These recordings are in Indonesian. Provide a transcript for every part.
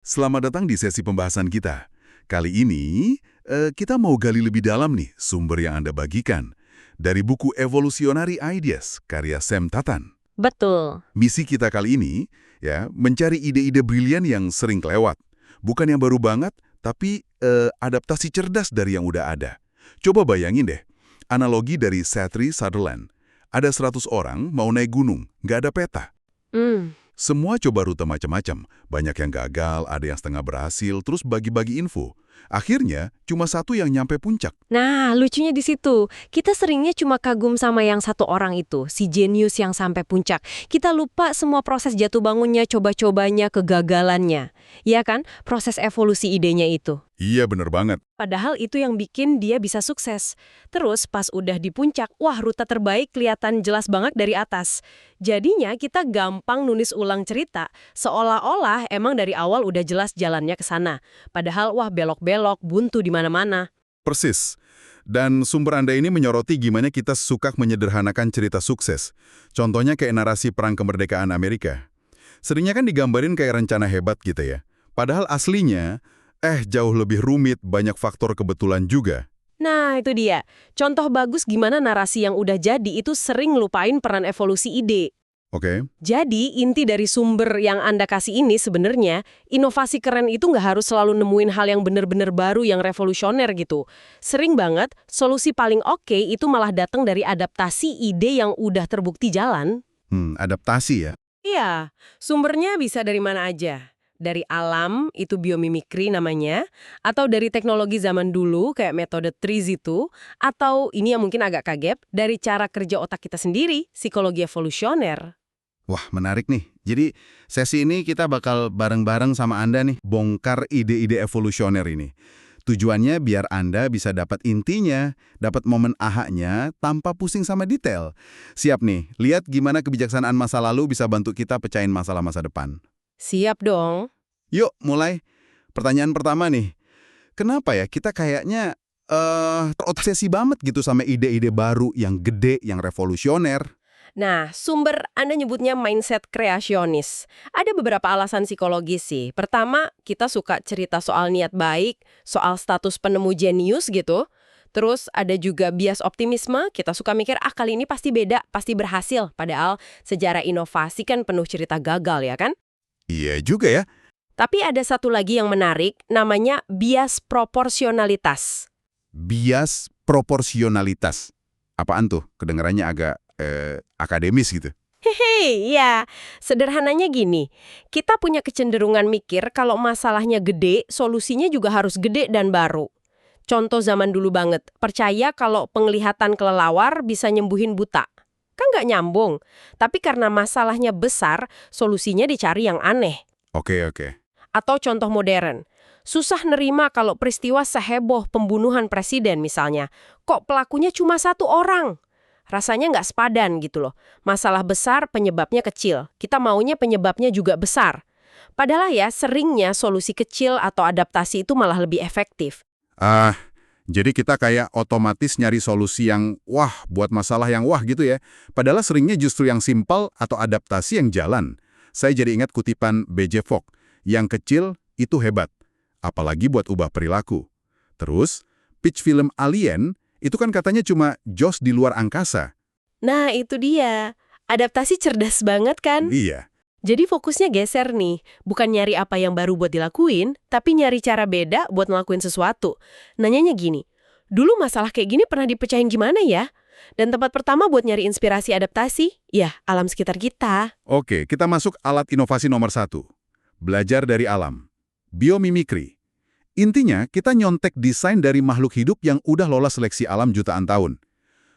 Selamat datang di sesi pembahasan kita. Kali ini, kita mau gali lebih dalam nih sumber yang Anda bagikan. Dari buku Evolutionary Ideas, karya Sam Tatan. Betul. Misi kita kali ini, ya, mencari ide-ide brilian yang sering kelewat. Bukan yang baru banget, tapi adaptasi cerdas dari yang udah ada. Coba bayangin deh, analogi dari Seth Sutherland. Ada 100 orang mau naik gunung, nggak ada peta. Hmm. Semua coba rute macam-macam, banyak yang gagal, ada yang setengah berhasil, terus bagi-bagi info. Akhirnya, cuma satu yang nyampe puncak. Nah, lucunya di situ. Kita seringnya cuma kagum sama yang satu orang itu, si jenius yang sampai puncak. Kita lupa semua proses jatuh bangunnya, coba-cobanya, kegagalannya. Iya kan? Proses evolusi idenya itu. Iya, bener banget. Padahal itu yang bikin dia bisa sukses. Terus pas udah di puncak, wah rute terbaik kelihatan jelas banget dari atas. Jadinya kita gampang nulis ulang cerita, seolah-olah emang dari awal udah jelas jalannya ke sana. Padahal wah belok-belok, buntu di mana-mana. Persis. Dan sumber Anda ini menyoroti gimana kita suka menyederhanakan cerita sukses. Contohnya kayak narasi Perang Kemerdekaan Amerika. Seringnya kan digambarin kayak rencana hebat gitu ya. Padahal aslinya, jauh lebih rumit, banyak faktor kebetulan juga. Nah, itu dia. Contoh bagus gimana narasi yang udah jadi itu sering lupain peran evolusi ide. Oke. Jadi, inti dari sumber yang Anda kasih ini sebenarnya, inovasi keren itu nggak harus selalu nemuin hal yang bener-bener baru yang revolusioner gitu. Sering banget, solusi paling oke itu malah datang dari adaptasi ide yang udah terbukti jalan. Adaptasi ya. Iya, sumbernya bisa dari mana aja. Dari alam, itu biomimikri namanya, atau dari teknologi zaman dulu kayak metode TRIZ itu, atau ini yang mungkin agak kaget, dari cara kerja otak kita sendiri, psikologi evolusioner. Wah, menarik nih. Jadi, sesi ini kita bakal bareng-bareng sama Anda nih, bongkar ide-ide evolusioner ini. Tujuannya biar Anda bisa dapat intinya, dapat momen ahanya tanpa pusing sama detail. Siap nih, lihat gimana kebijaksanaan masa lalu bisa bantu kita pecahin masalah masa depan. Siap dong. Yuk, mulai. Pertanyaan pertama nih. Kenapa ya kita kayaknya terobsesi banget gitu sama ide-ide baru yang gede, yang revolusioner? Nah, sumber Anda nyebutnya mindset kreasionis. Ada beberapa alasan psikologis sih. Pertama, kita suka cerita soal niat baik, soal status penemu jenius gitu. Terus ada juga bias optimisme, kita suka mikir, kali ini pasti beda, pasti berhasil. Padahal sejarah inovasi kan penuh cerita gagal ya kan? Iya juga ya. Tapi ada satu lagi yang menarik, namanya bias proporsionalitas. Bias proporsionalitas. Apaan tuh? Kedengarannya agak akademis gitu. Hehe, ya. Sederhananya gini, kita punya kecenderungan mikir kalau masalahnya gede, solusinya juga harus gede dan baru. Contoh zaman dulu banget, percaya kalau penglihatan kelelawar bisa nyembuhin buta. Kan nggak nyambung. Tapi karena masalahnya besar, solusinya dicari yang aneh. Oke, oke. Atau contoh modern, susah nerima kalau peristiwa seheboh pembunuhan presiden misalnya. Kok pelakunya cuma satu orang? Rasanya nggak sepadan gitu loh. Masalah besar, penyebabnya kecil. Kita maunya penyebabnya juga besar. Padahal ya, seringnya solusi kecil atau adaptasi itu malah lebih efektif. Jadi kita kayak otomatis nyari solusi yang wah buat masalah yang wah gitu ya. Padahal seringnya justru yang simpel atau adaptasi yang jalan. Saya jadi ingat kutipan B.J. Fogg, yang kecil itu hebat, apalagi buat ubah perilaku. Terus, pitch film Alien itu kan katanya cuma jos di luar angkasa. Nah, itu dia. Adaptasi cerdas banget kan? Iya. Jadi fokusnya geser nih, bukan nyari apa yang baru buat dilakuin, tapi nyari cara beda buat ngelakuin sesuatu. Nanyanya gini, dulu masalah kayak gini pernah dipecahin gimana ya? Dan tempat pertama buat nyari inspirasi adaptasi, ya alam sekitar kita. Oke, kita masuk alat inovasi nomor 1. Belajar dari alam. Biomimikri. Intinya, kita nyontek desain dari makhluk hidup yang udah lolos seleksi alam jutaan tahun.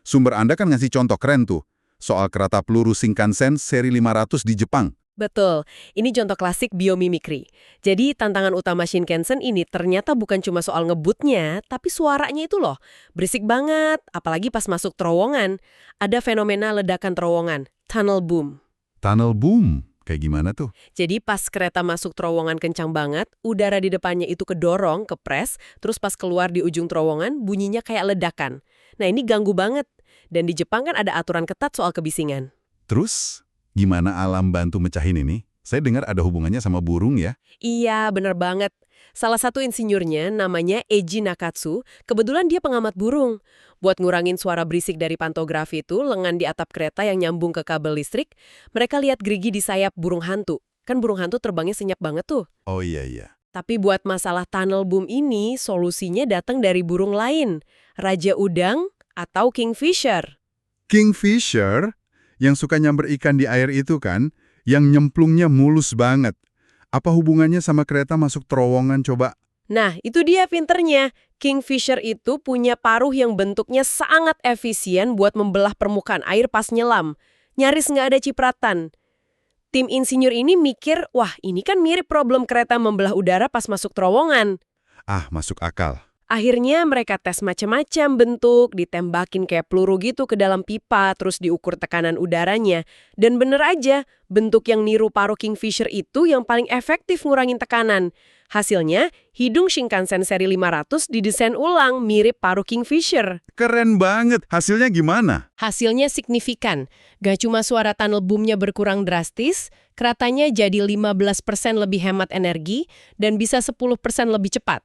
Sumber Anda kan ngasih contoh keren tuh, soal kereta peluru Shinkansen seri 500 di Jepang. Betul, ini contoh klasik biomimikri. Jadi tantangan utama Shinkansen ini ternyata bukan cuma soal ngebutnya, tapi suaranya itu loh. Berisik banget, apalagi pas masuk terowongan. Ada fenomena ledakan terowongan, tunnel boom. Tunnel boom. Kayak gimana tuh? Jadi pas kereta masuk terowongan kencang banget, udara di depannya itu kedorong, kepres, terus pas keluar di ujung terowongan, bunyinya kayak ledakan. Nah ini ganggu banget. Dan di Jepang kan ada aturan ketat soal kebisingan. Terus, gimana alam bantu mecahin ini? Saya dengar ada hubungannya sama burung ya. Iya, bener banget. Salah satu insinyurnya namanya Eiji Nakatsu, kebetulan dia pengamat burung. Buat ngurangin suara berisik dari pantografi itu, lengan di atap kereta yang nyambung ke kabel listrik, mereka lihat gerigi di sayap burung hantu. Kan burung hantu terbangnya senyap banget tuh. Oh iya iya. Tapi buat masalah tunnel boom ini, solusinya datang dari burung lain. Raja udang atau kingfisher. Kingfisher yang suka nyamber ikan di air itu kan, yang nyemplungnya mulus banget. Apa hubungannya sama kereta masuk terowongan coba? Nah, itu dia pinternya. Kingfisher itu punya paruh yang bentuknya sangat efisien buat membelah permukaan air pas nyelam. Nyaris nggak ada cipratan. Tim insinyur ini mikir, wah ini kan mirip problem kereta membelah udara pas masuk terowongan. Ah, masuk akal. Akhirnya mereka tes macam-macam bentuk, ditembakin kayak peluru gitu ke dalam pipa, terus diukur tekanan udaranya. Dan bener aja, bentuk yang niru paruh Kingfisher itu yang paling efektif ngurangin tekanan. Hasilnya, hidung Shinkansen seri 500 didesain ulang mirip paruh Kingfisher. Keren banget. Hasilnya gimana? Hasilnya signifikan. Gak cuma suara tunnel boom-nya berkurang drastis, keretanya jadi 15% lebih hemat energi dan bisa 10% lebih cepat.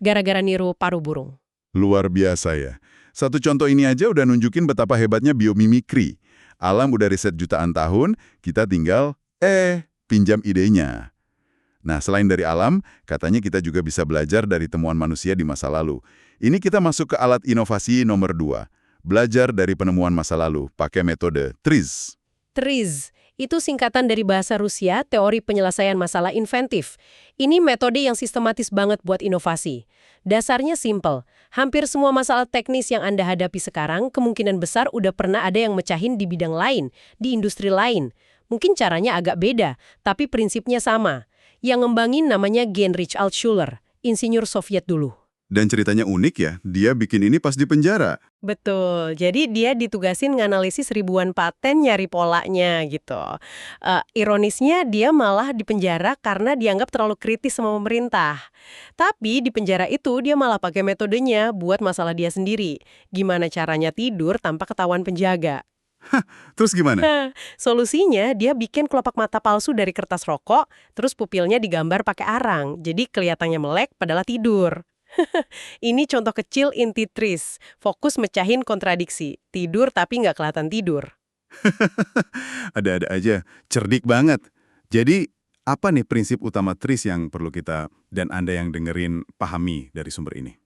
Gara-gara niru paruh burung. Luar biasa ya. Satu contoh ini aja udah nunjukin betapa hebatnya biomimikri. Alam udah riset jutaan tahun, kita tinggal, pinjam idenya. Nah, selain dari alam, katanya kita juga bisa belajar dari temuan manusia di masa lalu. Ini kita masuk ke alat inovasi nomor 2. Belajar dari penemuan masa lalu, pakai metode TRIZ. TRIZ itu singkatan dari bahasa Rusia, teori penyelesaian masalah inventif. Ini metode yang sistematis banget buat inovasi. Dasarnya simple. Hampir semua masalah teknis yang Anda hadapi sekarang, kemungkinan besar udah pernah ada yang mecahin di bidang lain, di industri lain. Mungkin caranya agak beda, tapi prinsipnya sama. Yang ngembangin namanya Heinrich Altschuler, insinyur Soviet dulu. Dan ceritanya unik ya, dia bikin ini pas di penjara. Betul, jadi dia ditugasin nganalisis ribuan paten nyari polanya gitu. Ironisnya dia malah dipenjara karena dianggap terlalu kritis sama pemerintah. Tapi di penjara itu dia malah pakai metodenya buat masalah dia sendiri. Gimana caranya tidur tanpa ketahuan penjaga. Terus gimana? Solusinya dia bikin kelopak mata palsu dari kertas rokok, terus pupilnya digambar pakai arang. Jadi kelihatannya melek padahal tidur. Ini contoh kecil inti TRIZ, fokus mecahin kontradiksi. Tidur tapi nggak kelihatan tidur. Ada-ada aja, cerdik banget. Jadi, apa nih prinsip utama TRIZ yang perlu kita dan Anda yang dengerin pahami dari sumber ini?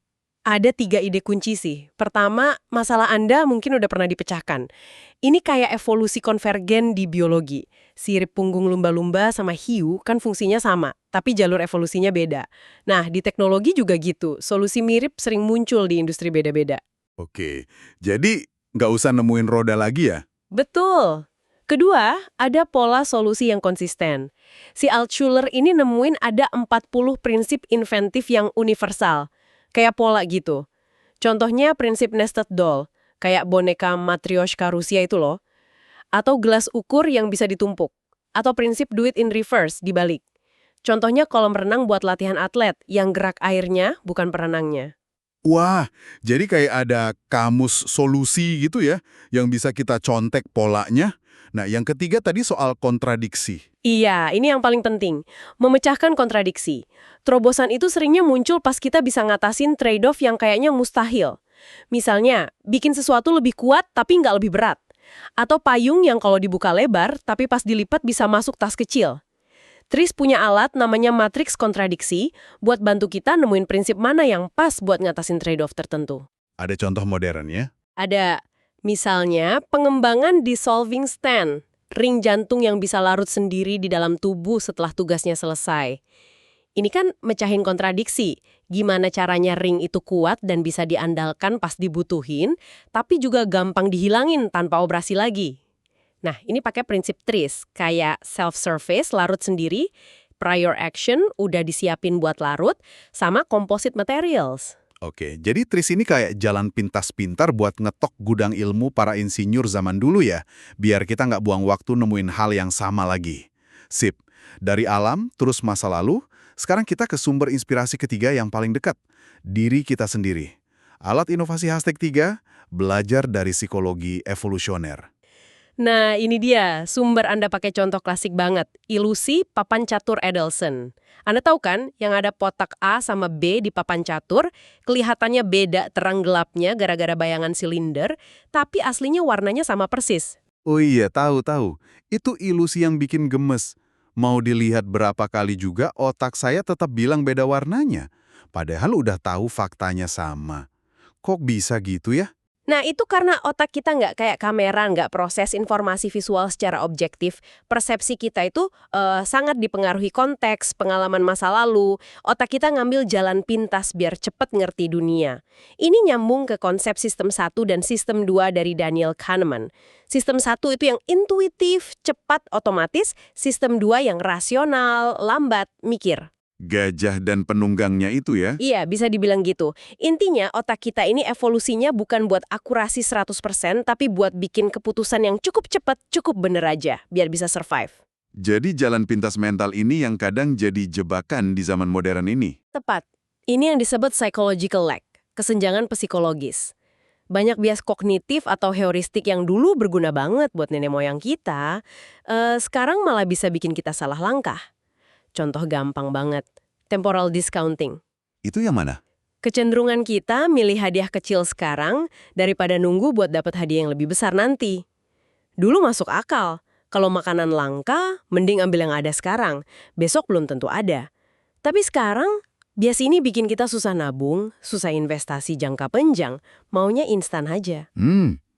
Ada 3 ide kunci sih. Pertama, masalah Anda mungkin udah pernah dipecahkan. Ini kayak evolusi konvergen di biologi. Sirip punggung lumba-lumba sama hiu kan fungsinya sama, tapi jalur evolusinya beda. Nah, di teknologi juga gitu. Solusi mirip sering muncul di industri beda-beda. Oke, jadi nggak usah nemuin roda lagi ya? Betul. Kedua, ada pola solusi yang konsisten. Si Altschuler ini nemuin ada 40 prinsip inventif yang universal. Kayak pola gitu. Contohnya prinsip nested doll, kayak boneka Matryoshka Rusia itu loh. Atau gelas ukur yang bisa ditumpuk. Atau prinsip do it in reverse, dibalik. Contohnya kolam renang buat latihan atlet, yang gerak airnya bukan perenangnya. Wah, jadi kayak ada kamus solusi gitu ya, yang bisa kita contek polanya. Nah, yang ketiga tadi soal kontradiksi. Iya, ini yang paling penting. Memecahkan kontradiksi. Terobosan itu seringnya muncul pas kita bisa ngatasin trade-off yang kayaknya mustahil. Misalnya, bikin sesuatu lebih kuat tapi nggak lebih berat. Atau payung yang kalau dibuka lebar tapi pas dilipat bisa masuk tas kecil. TRIZ punya alat namanya matriks kontradiksi buat bantu kita nemuin prinsip mana yang pas buat ngatasin trade-off tertentu. Ada contoh modern ya? Ada, misalnya pengembangan dissolving stent, ring jantung yang bisa larut sendiri di dalam tubuh setelah tugasnya selesai. Ini kan mecahin kontradiksi, gimana caranya ring itu kuat dan bisa diandalkan pas dibutuhin, tapi juga gampang dihilangin tanpa operasi lagi. Nah, ini pakai prinsip TRIZ, kayak self-service, larut sendiri, prior action, udah disiapin buat larut, sama composite materials. Oke, jadi TRIZ ini kayak jalan pintas pintar buat ngetok gudang ilmu para insinyur zaman dulu ya, biar kita nggak buang waktu nemuin hal yang sama lagi. Sip, dari alam, terus masa lalu, sekarang kita ke sumber inspirasi ketiga yang paling dekat, diri kita sendiri. Alat inovasi #3, belajar dari psikologi evolusioner. Nah, ini dia sumber Anda pakai contoh klasik banget, ilusi papan catur Edelson. Anda tahu kan, yang ada kotak A sama B di papan catur, kelihatannya beda terang gelapnya gara-gara bayangan silinder, tapi aslinya warnanya sama persis. Oh iya, tahu-tahu. Itu ilusi yang bikin gemes. Mau dilihat berapa kali juga, otak saya tetap bilang beda warnanya. Padahal udah tahu faktanya sama. Kok bisa gitu ya? Nah, itu karena otak kita nggak kayak kamera, nggak proses informasi visual secara objektif. Persepsi kita itu sangat dipengaruhi konteks, pengalaman masa lalu. Otak kita ngambil jalan pintas biar cepet ngerti dunia. Ini nyambung ke konsep sistem 1 dan sistem 2 dari Daniel Kahneman. Sistem 1 itu yang intuitif, cepat, otomatis. Sistem 2 yang rasional, lambat, mikir. Gajah dan penunggangnya itu ya? Iya, bisa dibilang gitu. Intinya, otak kita ini evolusinya bukan buat akurasi 100%, tapi buat bikin keputusan yang cukup cepat, cukup bener aja, biar bisa survive. Jadi jalan pintas mental ini yang kadang jadi jebakan di zaman modern ini. Tepat. Ini yang disebut psychological lag, kesenjangan psikologis. Banyak bias kognitif atau heuristik yang dulu berguna banget buat nenek moyang kita, sekarang malah bisa bikin kita salah langkah. Contoh gampang banget, temporal discounting. Itu yang mana? Kecenderungan kita milih hadiah kecil sekarang daripada nunggu buat dapat hadiah yang lebih besar nanti. Dulu masuk akal. Kalau makanan langka, mending ambil yang ada sekarang. Besok belum tentu ada. Tapi sekarang, bias ini bikin kita susah nabung, susah investasi jangka panjang. Maunya instan aja.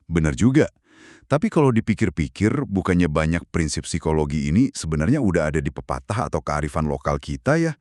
Bener juga. Tapi kalau dipikir-pikir, bukannya banyak prinsip psikologi ini sebenarnya udah ada di pepatah atau kearifan lokal kita ya?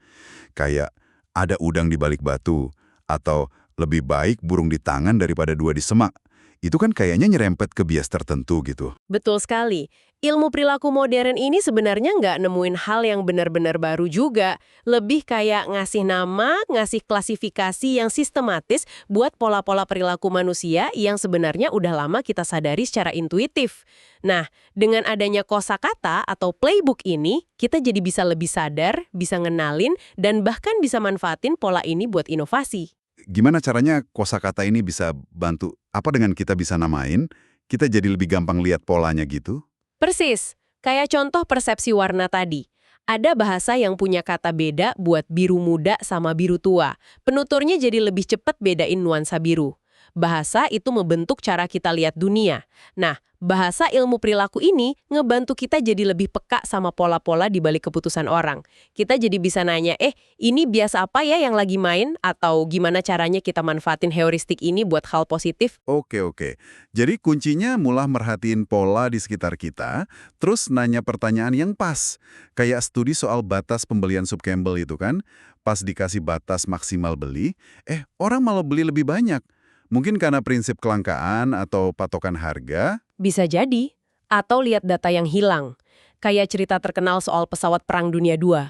Kayak ada udang di balik batu, atau lebih baik burung di tangan daripada dua di semak. Itu kan kayaknya nyerempet ke bias tertentu gitu. Betul sekali. Ilmu perilaku modern ini sebenarnya nggak nemuin hal yang benar-benar baru juga. Lebih kayak ngasih nama, ngasih klasifikasi yang sistematis buat pola-pola perilaku manusia yang sebenarnya udah lama kita sadari secara intuitif. Nah, dengan adanya kosakata atau playbook ini, kita jadi bisa lebih sadar, bisa ngenalin, dan bahkan bisa manfaatin pola ini buat inovasi. Gimana caranya kosakata ini bisa bantu? Apa dengan kita bisa namain, kita jadi lebih gampang lihat polanya gitu? Persis, kayak contoh persepsi warna tadi. Ada bahasa yang punya kata beda buat biru muda sama biru tua. Penuturnya jadi lebih cepat bedain nuansa biru. Bahasa itu membentuk cara kita lihat dunia. Nah, bahasa ilmu perilaku ini ngebantu kita jadi lebih peka sama pola-pola di balik keputusan orang. Kita jadi bisa nanya, ini biasa apa ya yang lagi main? Atau gimana caranya kita manfaatin heuristik ini buat hal positif? Oke. Jadi kuncinya mulai merhatiin pola di sekitar kita, terus nanya pertanyaan yang pas. Kayak studi soal batas pembelian sup Campbell itu kan, pas dikasih batas maksimal beli, orang malah beli lebih banyak. Mungkin karena prinsip kelangkaan atau patokan harga. Bisa jadi. Atau lihat data yang hilang. Kayak cerita terkenal soal pesawat Perang Dunia II.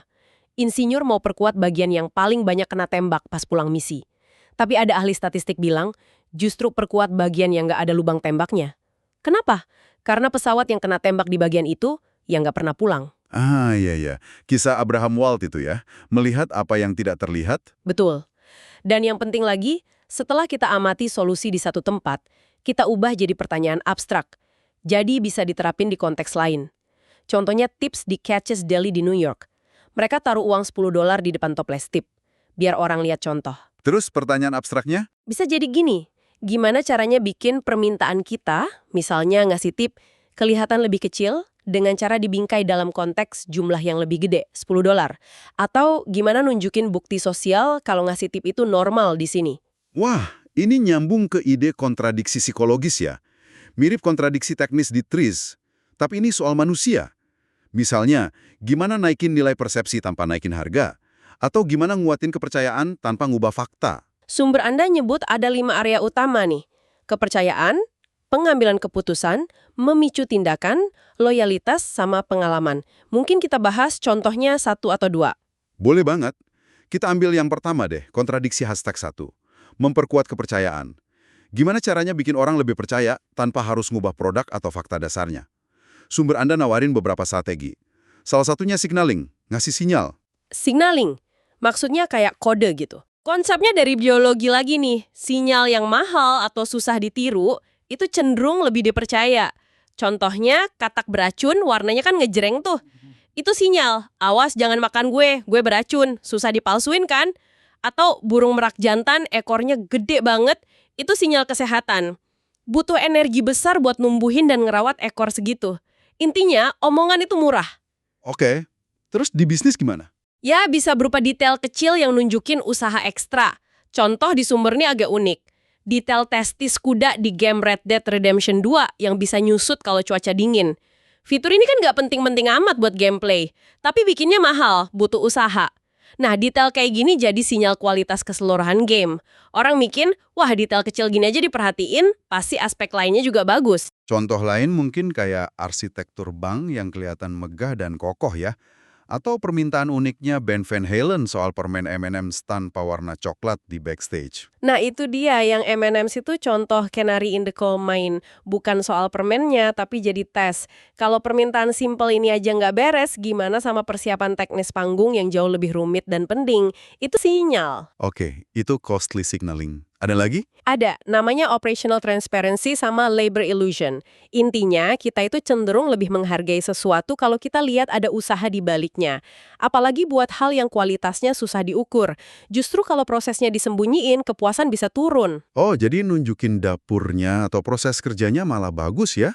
Insinyur mau perkuat bagian yang paling banyak kena tembak pas pulang misi. Tapi ada ahli statistik bilang, justru perkuat bagian yang nggak ada lubang tembaknya. Kenapa? Karena pesawat yang kena tembak di bagian itu, yang nggak pernah pulang. Iya. Kisah Abraham Walt itu ya. Melihat apa yang tidak terlihat. Betul. Dan yang penting lagi, setelah kita amati solusi di satu tempat, kita ubah jadi pertanyaan abstrak. Jadi bisa diterapin di konteks lain. Contohnya tips di Catches Deli di New York. Mereka taruh uang $10 di depan toples tip, biar orang lihat contoh. Terus pertanyaan abstraknya? Bisa jadi gini, gimana caranya bikin permintaan kita, misalnya ngasih tip, kelihatan lebih kecil dengan cara dibingkai dalam konteks jumlah yang lebih gede, $10. Atau gimana nunjukin bukti sosial kalau ngasih tip itu normal di sini. Wah, ini nyambung ke ide kontradiksi psikologis ya. Mirip kontradiksi teknis di TRIZ, tapi ini soal manusia. Misalnya, gimana naikin nilai persepsi tanpa naikin harga? Atau gimana nguatin kepercayaan tanpa ngubah fakta? Sumber Anda nyebut ada 5 area utama nih. Kepercayaan, pengambilan keputusan, memicu tindakan, loyalitas, sama pengalaman. Mungkin kita bahas contohnya 1 atau 2. Boleh banget. Kita ambil yang pertama deh, kontradiksi #1. Memperkuat kepercayaan. Gimana caranya bikin orang lebih percaya tanpa harus ngubah produk atau fakta dasarnya? Sumber Anda nawarin beberapa strategi. Salah satunya signaling, ngasih sinyal. Signaling, maksudnya kayak kode gitu. Konsepnya dari biologi lagi nih, sinyal yang mahal atau susah ditiru, itu cenderung lebih dipercaya. Contohnya, katak beracun warnanya kan ngejreng tuh. Itu sinyal, awas jangan makan gue beracun, susah dipalsuin kan? Atau burung merak jantan ekornya gede banget, itu sinyal kesehatan. Butuh energi besar buat numbuhin dan ngerawat ekor segitu. Intinya, omongan itu murah. Oke, terus di bisnis gimana? Ya, bisa berupa detail kecil yang nunjukin usaha ekstra. Contoh di sumber ini agak unik. Detail testis kuda di game Red Dead Redemption 2 yang bisa nyusut kalau cuaca dingin. Fitur ini kan nggak penting-penting amat buat gameplay, tapi bikinnya mahal, butuh usaha. Nah, detail kayak gini jadi sinyal kualitas keseluruhan game. Orang mikir, wah detail kecil gini aja diperhatiin, pasti aspek lainnya juga bagus. Contoh lain mungkin kayak arsitektur bank yang kelihatan megah dan kokoh ya. Atau permintaan uniknya band Van Halen soal permen M&M's tanpa warna coklat di backstage. Nah, itu dia yang M&M's itu contoh canary in the coal mine. Bukan soal permennya, tapi jadi tes. Kalau permintaan simple ini aja nggak beres, gimana sama persiapan teknis panggung yang jauh lebih rumit dan penting? Itu sinyal. Oke, itu costly signaling. Ada lagi? Ada, namanya operational transparency sama labor illusion. Intinya, kita itu cenderung lebih menghargai sesuatu kalau kita lihat ada usaha di baliknya. Apalagi buat hal yang kualitasnya susah diukur. Justru kalau prosesnya disembunyiin, kepuasan bisa turun. Oh, jadi nunjukin dapurnya atau proses kerjanya malah bagus ya?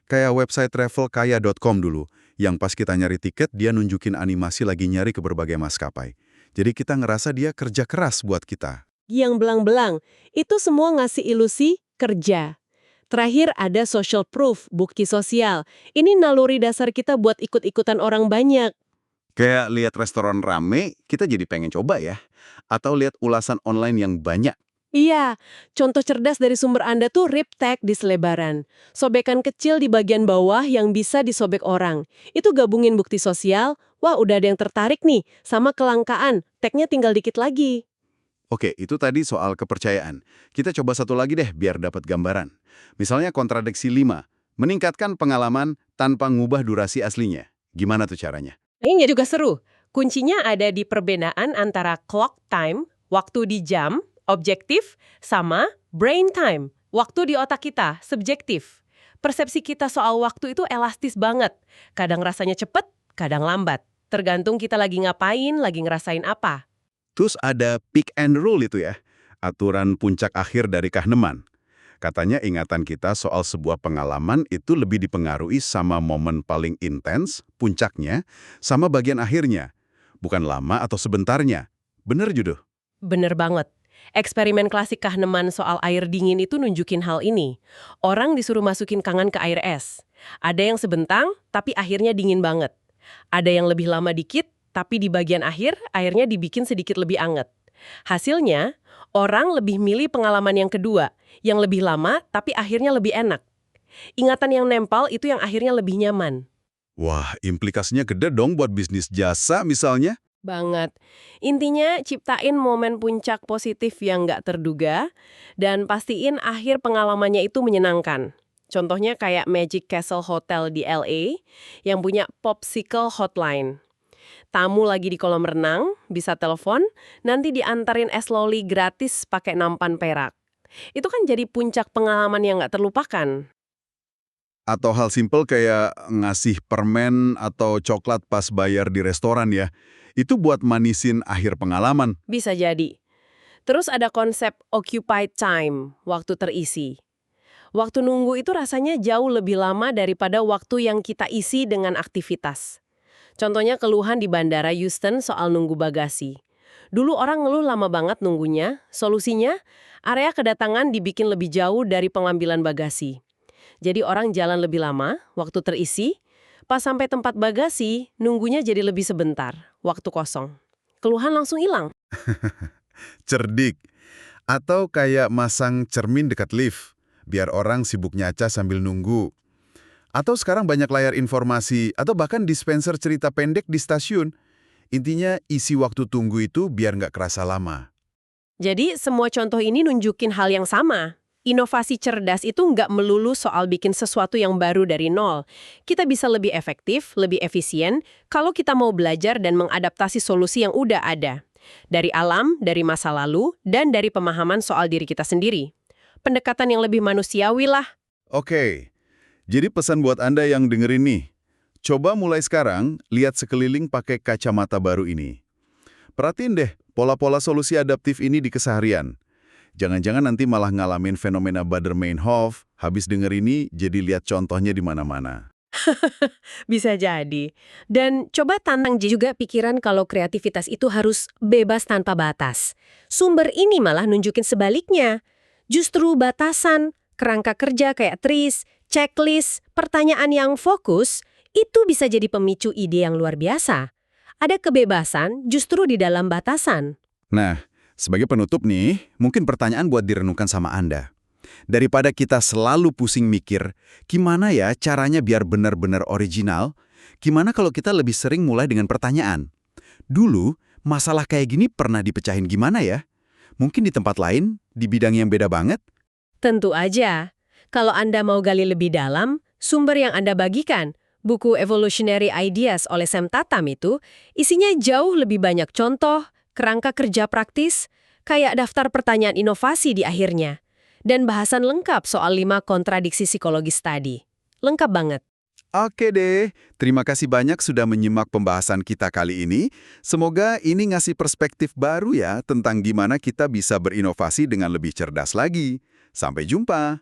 Kayak website travelkaya.com dulu, yang pas kita nyari tiket, dia nunjukin animasi lagi nyari ke berbagai maskapai. Jadi kita ngerasa dia kerja keras buat kita. Yang belang-belang, itu semua ngasih ilusi kerja. Terakhir ada social proof, bukti sosial. Ini naluri dasar kita buat ikut-ikutan orang banyak. Kayak lihat restoran rame, kita jadi pengen coba ya. Atau lihat ulasan online yang banyak. Iya, contoh cerdas dari sumber Anda tuh rip tag di selebaran. Sobekan kecil di bagian bawah yang bisa disobek orang. Itu gabungin bukti sosial, wah udah ada yang tertarik nih. Sama kelangkaan, tagnya tinggal dikit lagi. Oke, itu tadi soal kepercayaan. Kita coba satu lagi deh biar dapat gambaran. Misalnya kontradiksi 5, meningkatkan pengalaman tanpa ngubah durasi aslinya. Gimana tuh caranya? Ini juga seru. Kuncinya ada di perbedaan antara clock time, waktu di jam, objektif, sama brain time, waktu di otak kita, subjektif. Persepsi kita soal waktu itu elastis banget. Kadang rasanya cepet, kadang lambat. Tergantung kita lagi ngapain, lagi ngerasain apa. Terus ada peak and rule itu ya, aturan puncak akhir dari Kahneman. Katanya ingatan kita soal sebuah pengalaman itu lebih dipengaruhi sama momen paling intens, puncaknya, sama bagian akhirnya. Bukan lama atau sebentarnya. Bener Judo? Bener banget. Eksperimen klasik Kahneman soal air dingin itu nunjukin hal ini. Orang disuruh masukin kangen ke air es. Ada yang sebentar, tapi akhirnya dingin banget. Ada yang lebih lama dikit, tapi di bagian akhir, airnya dibikin sedikit lebih anget. Hasilnya, orang lebih milih pengalaman yang kedua, yang lebih lama, tapi akhirnya lebih enak. Ingatan yang nempel itu yang akhirnya lebih nyaman. Wah, implikasinya gede dong buat bisnis jasa misalnya. Banget. Intinya, ciptain momen puncak positif yang nggak terduga, dan pastiin akhir pengalamannya itu menyenangkan. Contohnya kayak Magic Castle Hotel di LA, yang punya Popsicle Hotline. Tamu lagi di kolam renang, bisa telepon, nanti diantarin es loli gratis pakai nampan perak. Itu kan jadi puncak pengalaman yang nggak terlupakan. Atau hal simpel kayak ngasih permen atau coklat pas bayar di restoran ya. Itu buat manisin akhir pengalaman. Bisa jadi. Terus ada konsep occupied time, waktu terisi. Waktu nunggu itu rasanya jauh lebih lama daripada waktu yang kita isi dengan aktivitas. Contohnya keluhan di Bandara Houston soal nunggu bagasi. Dulu orang ngeluh lama banget nunggunya, solusinya area kedatangan dibikin lebih jauh dari pengambilan bagasi. Jadi orang jalan lebih lama, waktu terisi, pas sampai tempat bagasi, nunggunya jadi lebih sebentar, waktu kosong. Keluhan langsung hilang. Cerdik. Atau kayak masang cermin dekat lift, biar orang sibuk nyaca sambil nunggu. Atau sekarang banyak layar informasi, atau bahkan dispenser cerita pendek di stasiun. Intinya isi waktu tunggu itu biar nggak kerasa lama. Jadi semua contoh ini nunjukin hal yang sama. Inovasi cerdas itu nggak melulu soal bikin sesuatu yang baru dari nol. Kita bisa lebih efektif, lebih efisien, kalau kita mau belajar dan mengadaptasi solusi yang udah ada. Dari alam, dari masa lalu, dan dari pemahaman soal diri kita sendiri. Pendekatan yang lebih manusiawi lah. Oke. Jadi pesan buat Anda yang dengerin nih, coba mulai sekarang lihat sekeliling pakai kacamata baru ini. Perhatiin deh pola-pola solusi adaptif ini di keseharian. Jangan-jangan nanti malah ngalamin fenomena Baader-Meinhof, habis denger ini jadi lihat contohnya di mana-mana. Bisa jadi. Dan coba tantang juga pikiran kalau kreativitas itu harus bebas tanpa batas. Sumber ini malah nunjukin sebaliknya. Justru batasan, kerangka kerja kayak TRIS, checklist, pertanyaan yang fokus, itu bisa jadi pemicu ide yang luar biasa. Ada kebebasan justru di dalam batasan. Nah, sebagai penutup nih, mungkin pertanyaan buat direnungkan sama Anda. Daripada kita selalu pusing mikir, gimana ya caranya biar benar-benar original? Gimana kalau kita lebih sering mulai dengan pertanyaan? Dulu, masalah kayak gini pernah dipecahin gimana ya? Mungkin di tempat lain, di bidang yang beda banget? Tentu aja. Kalau Anda mau gali lebih dalam, sumber yang Anda bagikan, buku Evolutionary Ideas oleh Sam Tatam itu, isinya jauh lebih banyak contoh, kerangka kerja praktis, kayak daftar pertanyaan inovasi di akhirnya, dan bahasan lengkap soal 5 kontradiksi psikologis tadi. Lengkap banget. Oke deh, terima kasih banyak sudah menyimak pembahasan kita kali ini. Semoga ini ngasih perspektif baru ya tentang gimana kita bisa berinovasi dengan lebih cerdas lagi. Sampai jumpa!